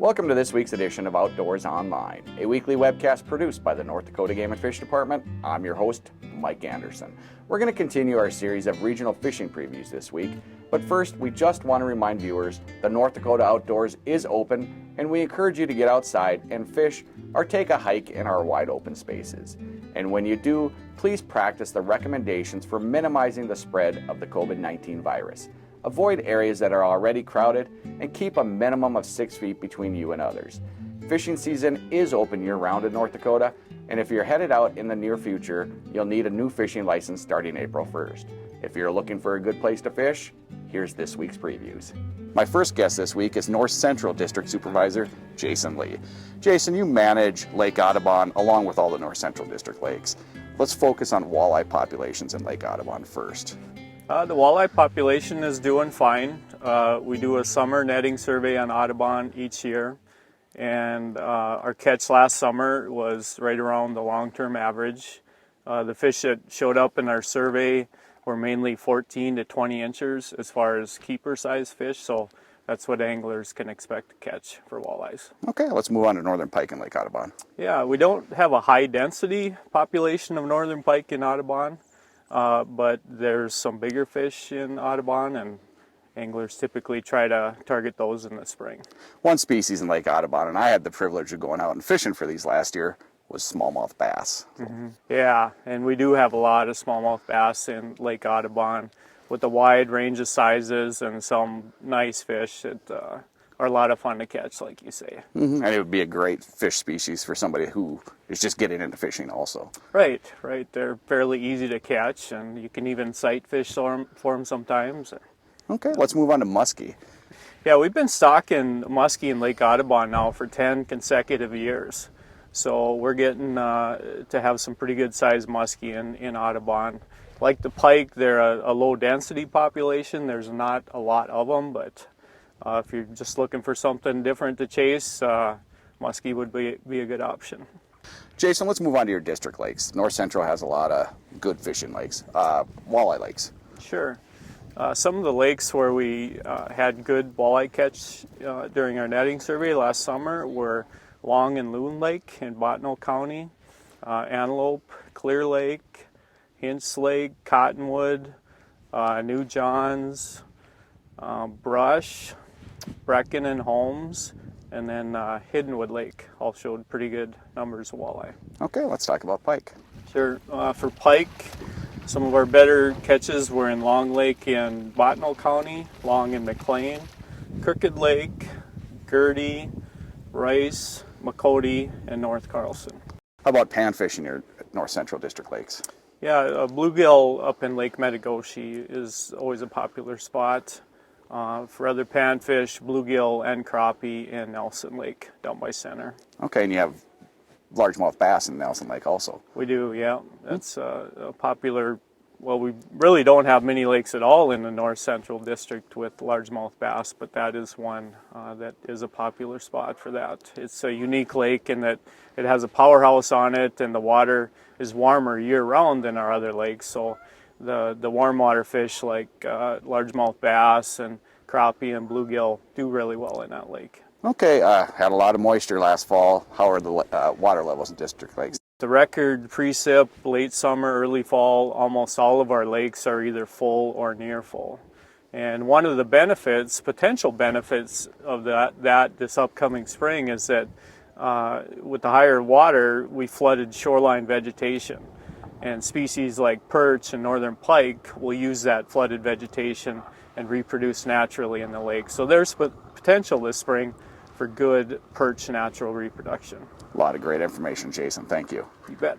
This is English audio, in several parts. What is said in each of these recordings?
Welcome to this week's edition of Outdoors Online, a weekly webcast produced by the North Dakota Game and Fish Department. I'm your host, Mike Anderson. We're going to continue our series of regional fishing previews this week, but first we just want to remind viewers the North Dakota Outdoors is open, and we encourage you to get outside and fish or take a hike in our wide open spaces. And when you do, please practice the recommendations for minimizing the spread of the COVID-19 virus. Avoid areas that are already crowded and keep a minimum of 6 feet between you and others. Fishing season is open year-round in North Dakota, and if you're headed out in the near future, you'll need a new fishing license starting April 1st. If you're looking for a good place to fish, here's this week's previews. My first guest this week is North Central District Supervisor Jason Lee. Jason, you manage Lake Audubon along with all the North Central District lakes. Let's focus on walleye populations in Lake Audubon first. The walleye population is doing fine. We do a summer netting survey on Audubon each year, and our catch last summer was right around the long-term average. The fish that showed up in our survey were mainly 14 to 20 inches as far as keeper-size fish, so that's what anglers can expect to catch for walleyes. Okay, let's move on to northern pike in Lake Audubon. Yeah, we don't have a high-density population of northern pike in Audubon. But there's some bigger fish in Audubon, and anglers typically try to target those in the spring. One species in Lake Audubon, and I had the privilege of going out and fishing for these last year, was smallmouth bass. Mm-hmm. Yeah, and we do have a lot of smallmouth bass in Lake Audubon with a wide range of sizes and some nice fish that are a lot of fun to catch, like you say. Mm-hmm. And it would be a great fish species for somebody who is just getting into fishing also. Right. They're fairly easy to catch, and you can even sight fish for them sometimes. Okay, let's move on to muskie. Yeah, we've been stocking muskie in Lake Audubon now for 10 consecutive years. So we're getting to have some pretty good sized muskie in Audubon. Like the pike, they're a low density population. There's not a lot of them, but if you're just looking for something different to chase, muskie would be a good option. Jason, let's move on to your district lakes. North Central has a lot of good fishing lakes. Walleye Lakes. Sure. Some of the lakes where we had good walleye catch during our netting survey last summer were Long and Loon Lake in Bottineau County, Antelope, Clear Lake, Hinch Lake, Cottonwood, New Johns, Brush, Brecken and Holmes, and then Hiddenwood Lake all showed pretty good numbers of walleye. Okay, let's talk about pike. Sure. For pike, some of our better catches were in Long Lake in Bottineau County, Long and McLean, Crooked Lake, Gertie, Rice, McCody, and North Carlson. How about panfish in your North Central District lakes? Yeah, bluegill up in Lake Metagoshi is always a popular spot. For other panfish, bluegill and crappie in Nelson Lake down by Center. Okay, and you have largemouth bass in Nelson Lake also. We do, yeah. That's a popular, well, we really don't have many lakes at all in the North Central District with largemouth bass, but that is one that is a popular spot for that. It's a unique lake in that it has a powerhouse on it, and the water is warmer year-round than our other lakes, so the warm water fish like largemouth bass and crappie and bluegill do really well in that lake. Okay, had a lot of moisture last fall. How are the water levels in district lakes? The record precip, late summer, early fall, almost all of our lakes are either full or near full. And one of the benefits, potential benefits of that this upcoming spring is that with the higher water, we flooded shoreline vegetation. And species like perch and northern pike will use that flooded vegetation and reproduce naturally in the lake. So there's potential this spring for good perch natural reproduction. A lot of great information, Jason. Thank you. You bet.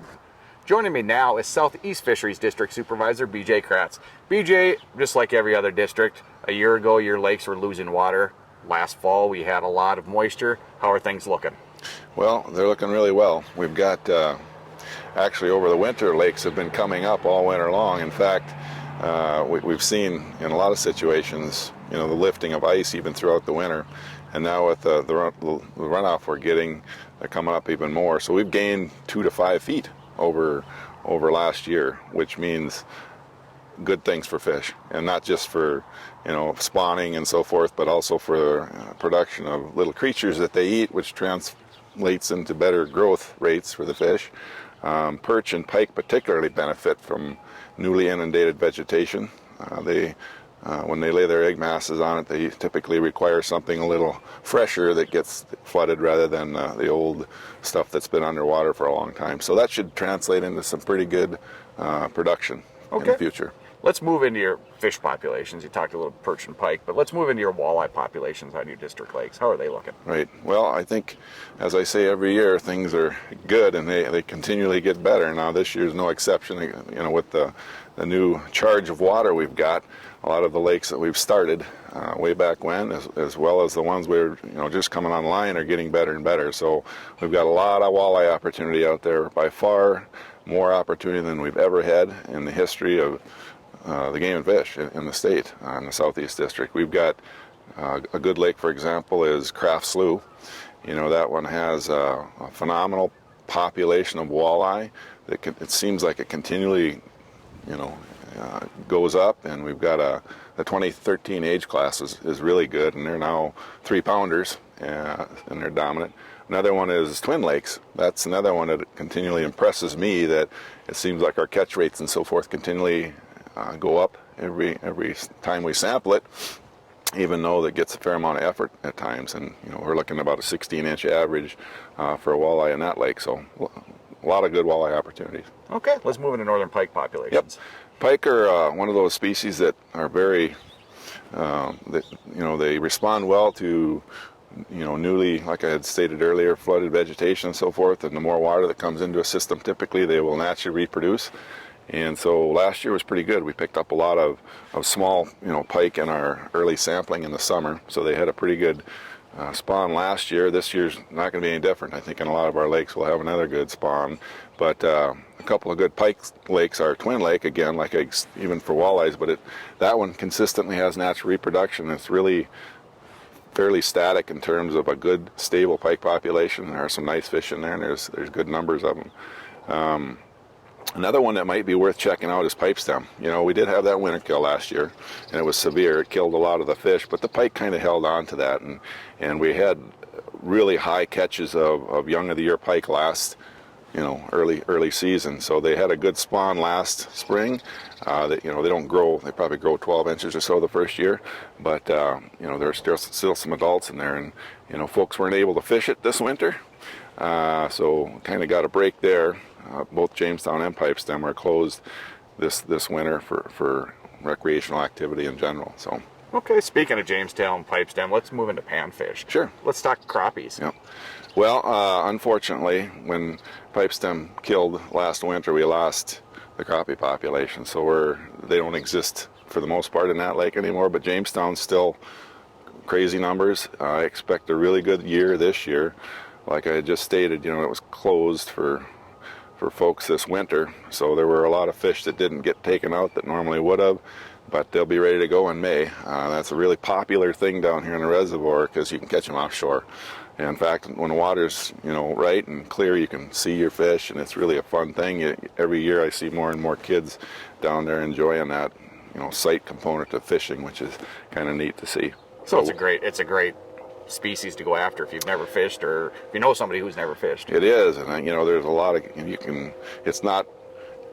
Joining me now is Southeast Fisheries District Supervisor BJ Kratz. BJ, just like every other district, a year ago your lakes were losing water. Last fall we had a lot of moisture. How are things looking? Well, they're looking really well. We've got actually over the winter, lakes have been coming up all winter long. In fact, we've seen in a lot of situations, the lifting of ice even throughout the winter. And now with the runoff we're getting, they're coming up even more. So we've gained 2 to 5 feet over last year, which means good things for fish, and not just for, you know, spawning and so forth, but also for production of little creatures that they eat, which translates into better growth rates for the fish. Perch and pike particularly benefit from newly inundated vegetation. When they lay their egg masses on it, they typically require something a little fresher that gets flooded rather than the old stuff that's been underwater for a long time. So that should translate into some pretty good production in the future. Let's move into your fish populations. You talked a little perch and pike, but let's move into your walleye populations on your district lakes. How are they looking? Right. Well, I think, as I say every year, things are good and they continually get better. Now, this year's no exception. You know, with the new charge of water we've got, a lot of the lakes that we've started way back when, as well as the ones we're just coming online, are getting better and better. So we've got a lot of walleye opportunity out there. By far more opportunity than we've ever had in the history of the game and fish in the state, in the Southeast District. We've got a good lake, for example, is Slough. You know, that one has a phenomenal population of walleye. It seems like it continually, goes up, and we've got the 2013 age class is really good, and they're now 3-pounders, and they're dominant. Another one is Twin Lakes. That's another one that continually impresses me, that it seems like our catch rates and so forth continually go up every time we sample it, even though that gets a fair amount of effort at times. And we're looking at about a 16-inch average for a walleye in that lake. So a lot of good walleye opportunities. Okay, let's move into northern pike populations. Yep. Pike are one of those species that are very, they respond well to newly, like I had stated earlier, flooded vegetation and so forth, and the more water that comes into a system, typically they will naturally reproduce. And so last year was pretty good. We picked up a lot of small, pike in our early sampling in the summer, so they had a pretty good spawn last year. This year's not going to be any different. I think in a lot of our lakes we'll have another good spawn, but a couple of good pike lakes are Twin Lake, again, like even for walleyes, but that one consistently has natural reproduction. It's really fairly static in terms of a good stable pike population. There are some nice fish in there, and there's good numbers of them. Another one that might be worth checking out is pipestem. We did have that winter kill last year, and it was severe. It killed a lot of the fish, but the pike kind of held on to that, and we had really high catches of young of the year pike last, early season. So they had a good spawn last spring. They don't grow. They probably grow 12 inches or so the first year, but there's still some adults in there, and folks weren't able to fish it this winter, so kind of got a break there. Both Jamestown and Pipestem are closed this winter for recreational activity in general. So. Okay, speaking of Jamestown, Pipestem, let's move into panfish. Sure. Let's talk crappies. Yep. Well, unfortunately, when Pipestem killed last winter, we lost the crappie population. So they don't exist for the most part in that lake anymore. But Jamestown's still crazy numbers. I expect a really good year this year. Like I had just stated, it was closed for folks this winter, so there were a lot of fish that didn't get taken out that normally would have, but they'll be ready to go in May. That's a really popular thing down here in the reservoir because you can catch them offshore. And in fact, when the water's right and clear, you can see your fish, and it's really a fun thing. Every year I see more and more kids down there enjoying that sight component of fishing, which is kind of neat to see. So it's a great species to go after if you've never fished, or if you know somebody who's never fished. It is, and there's a lot of it's not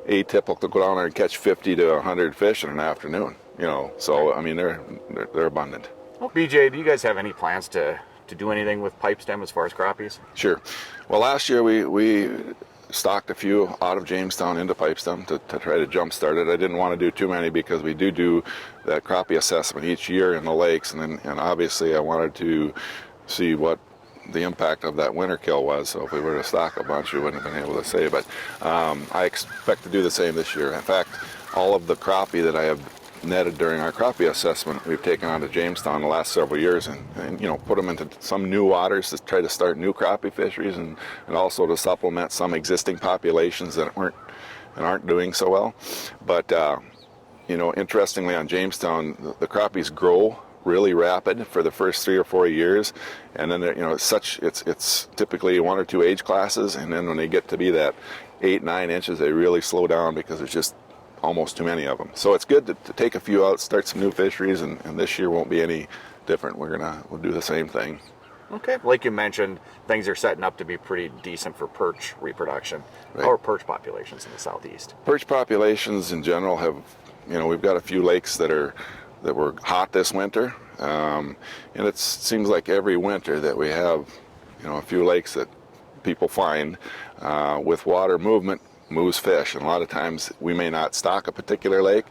atypical to go down there and catch 50 to 100 fish in an afternoon. So I mean they're abundant. Well, BJ, do you guys have any plans to do anything with pipestem as far as crappies? Sure. Well, last year we stocked a few out of Jamestown into pipestem to try to jumpstart it. I didn't want to do too many because we do that crappie assessment each year in the lakes, and obviously I wanted to see what the impact of that winter kill was. So if we were to stock a bunch, we wouldn't have been able to say. But I expect to do the same this year. In fact, all of the crappie that I have netted during our crappie assessment we've taken on to Jamestown the last several years, and put them into some new waters to try to start new crappie fisheries, and also to supplement some existing populations that aren't doing so well. But interestingly, on Jamestown, the crappies grow really rapid for the first 3 or 4 years, and then it's typically 1 or 2 age classes, and then when they get to be that 8-9 inches, they really slow down because there's just almost too many of them. So it's good to take a few out, start some new fisheries, and this year won't be any different. We'll do the same thing. Okay. Like you mentioned, things are setting up to be pretty decent for perch reproduction. Right. How are perch populations in the southeast? Perch populations in general have, we've got a few lakes that were hot this winter, and it seems like every winter that we have, a few lakes that people find with water movement moves fish, and a lot of times we may not stock a particular lake,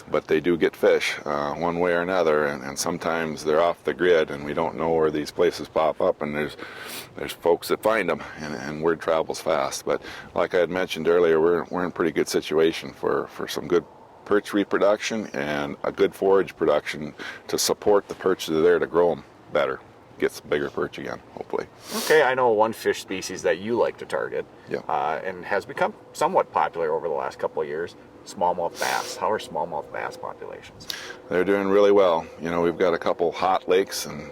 but they do get fish one way or another, and sometimes they're off the grid and we don't know where these places pop up, and there's folks that find them, and word travels fast. But like I had mentioned earlier, we're in a pretty good situation for some good perch reproduction and a good forage production to support the perch that are there to grow them better, get some bigger perch again, hopefully. Okay, I know one fish species that you like to target, Yeah. And has become somewhat popular over the last couple of years, smallmouth bass. How are smallmouth bass populations? They're doing really well. We've got a couple hot lakes, and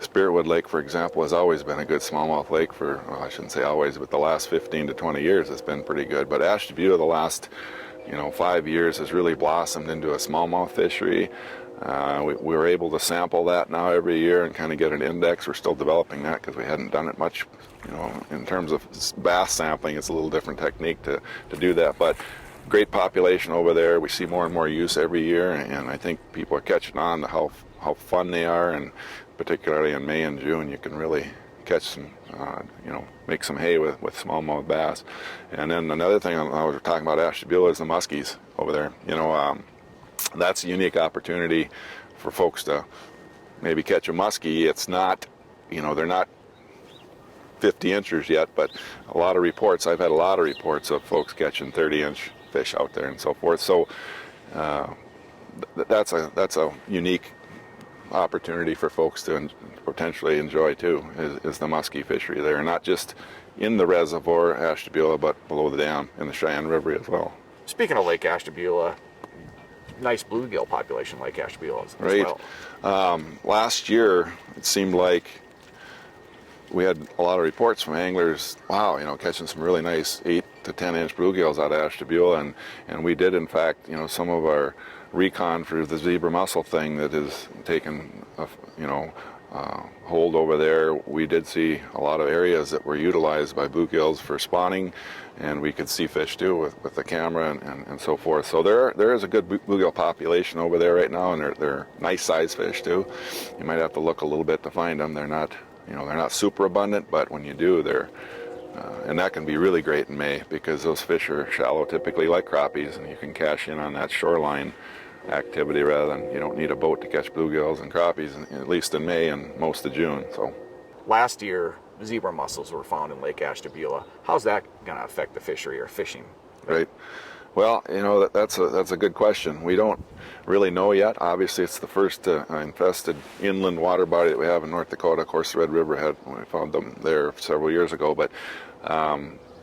Spiritwood Lake, for example, has always been a good smallmouth lake for, well, I shouldn't say always, but the last 15 to 20 years it's been pretty good. But Ashtabula, the last 5 years, has really blossomed into a smallmouth fishery. We were able to sample that now every year and kind of get an index. We're still developing that because we hadn't done it much. In terms of bass sampling, it's a little different technique to do that. But great population over there. We see more and more use every year, and I think people are catching on to how fun they are, and particularly in May and June, you can really catch some, make some hay with smallmouth bass. And then another thing I was talking about Ashtabula is the muskies over there. That's a unique opportunity for folks to maybe catch a muskie. It's not, they're not 50 inches yet, but I've had a lot of reports of folks catching 30-inch fish out there and so forth. So that's a unique opportunity for folks to potentially enjoy too, is the muskie fishery there, not just in the reservoir, Ashtabula, but below the dam in the Cheyenne River as well. Speaking of Lake Ashtabula, nice bluegill population Lake Ashtabula as right. well. Last year, it seemed like we had a lot of reports from anglers, catching some really nice 8 to 10 inch bluegills out of Ashtabula, and we did, in fact, some of our recon for the zebra mussel thing that has taken, hold over there. We did see a lot of areas that were utilized by bluegills for spawning, and we could see fish too with the camera and so forth. So there is a good bluegill population over there right now, and they're nice sized fish too. You might have to look a little bit to find them. They're not super abundant, but when you do, and that can be really great in May because those fish are shallow, typically like crappies, and you can cash in on that shoreline activity rather than, you don't need a boat to catch bluegills and crappies, at least in May and most of June. So last year, zebra mussels were found in Lake Ashtabula. How's that going to affect the fishery or fishing? Right. Well, that's a good question. We don't really know yet. Obviously, it's the first infested inland water body that we have in North Dakota. Of course, the Red River we found them there several years ago, but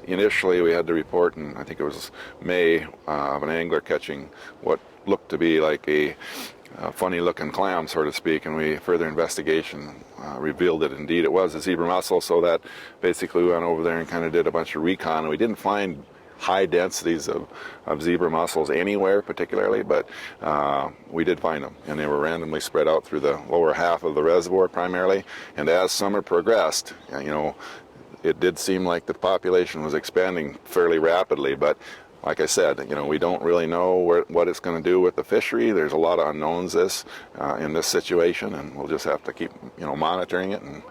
initially we had to report, and I think it was May, of an angler catching what looked to be like a funny-looking clam, so to speak, and further investigation revealed that indeed it was a zebra mussel. So that basically we went over there and kind of did a bunch of recon, and we didn't find high densities of zebra mussels anywhere particularly, but we did find them, and they were randomly spread out through the lower half of the reservoir primarily. And as summer progressed, it did seem like the population was expanding fairly rapidly, but like I said, we don't really know what it's going to do with the fishery. There's a lot of unknowns in this situation, and we'll just have to keep monitoring it and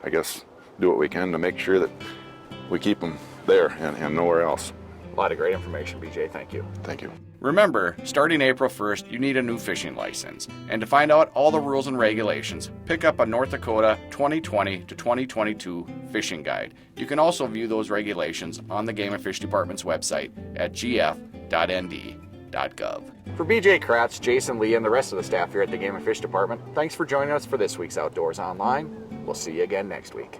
I guess do what we can to make sure that we keep them there and nowhere else. A lot of great information, BJ. Thank you. Thank you. Remember, starting April 1st, you need a new fishing license. And to find out all the rules and regulations, pick up a North Dakota 2020 to 2022 fishing guide. You can also view those regulations on the Game and Fish Department's website at gf.nd.gov. For BJ Kratz, Jason Lee, and the rest of the staff here at the Game and Fish Department, thanks for joining us for this week's Outdoors Online. We'll see you again next week.